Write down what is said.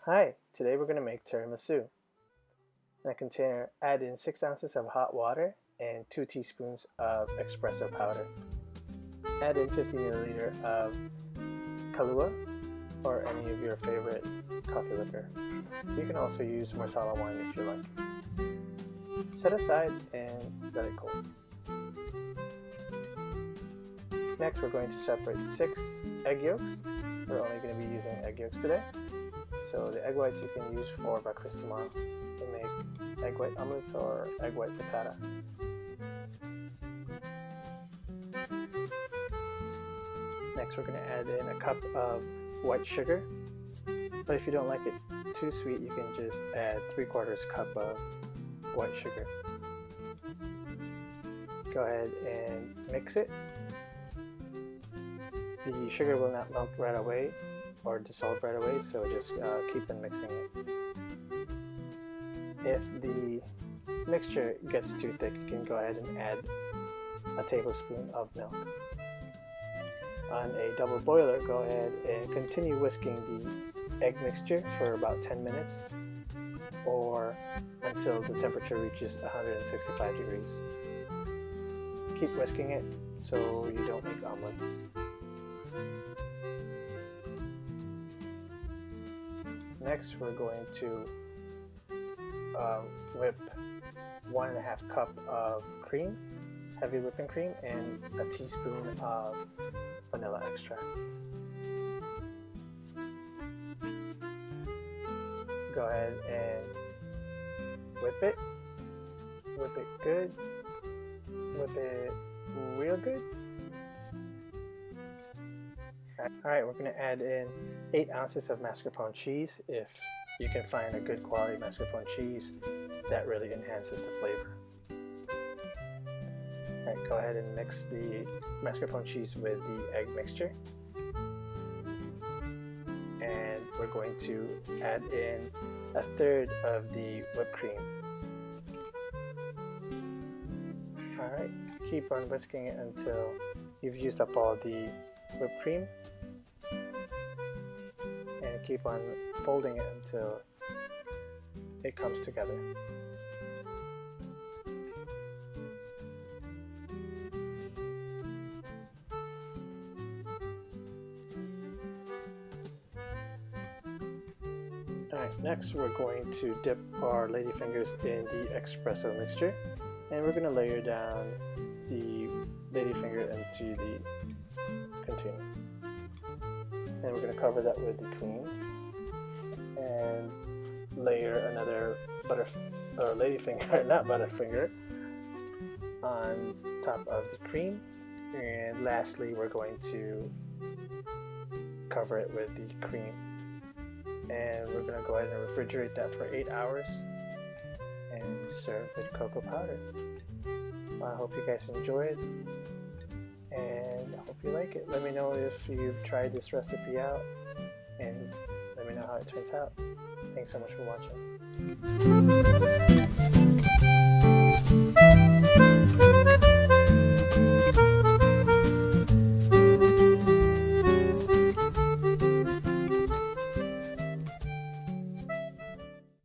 Hi, today we're going to make tiramisu. In a container, add in 6 ounces of hot water and 2 teaspoons of espresso powder. Add in 50 milliliter of Kahlua or any of your favorite coffee liquor. You can also use Marsala wine if you like. Set aside and let it cool. Next, we're going to separate 6 egg yolks. We're only going to be using egg yolks today. So the egg whites you can use for breakfast tomorrow to make egg white omelets or egg white frittata. Next we're going to add in a cup of white sugar, but if you don't like it too sweet you can just add 3/4 cup of white sugar. Go ahead and mix it. The sugar will not melt right away or dissolve right away, so just keep on mixing it. If the mixture gets too thick, you can go ahead and add a tablespoon of milk. On a double boiler, go ahead and continue whisking the egg mixture for about 10 minutes or until the temperature reaches 165 degrees. Keep whisking it so you don't make omelets. Next, we're going to whip 1.5 cup of cream, heavy whipping cream, and a teaspoon of vanilla extract. Go ahead and whip it good, whip it real good. Alright, we're going to add in 8 ounces of mascarpone cheese. If you can find a good quality mascarpone cheese, that really enhances the flavor. Alright, go ahead and mix the mascarpone cheese with the egg mixture. And we're going to add in 1/3 of the whipped cream. Alright, keep on whisking it until you've used up all the whipped cream. And keep on folding it until it comes together. Alright, next we're going to dip our ladyfingers in the espresso mixture, and we're going to layer down the ladyfinger into the container. And we're going to cover that with the cream and layer another ladyfinger, not butterfinger, on top of the cream. And lastly, we're going to cover it with the cream. And we're going to go ahead and refrigerate that for 8 hours and serve with cocoa powder. I hope you guys enjoyed, and I hope you like it. Let me know if you've tried this recipe out, and let me know how it turns out. Thanks so much for watching.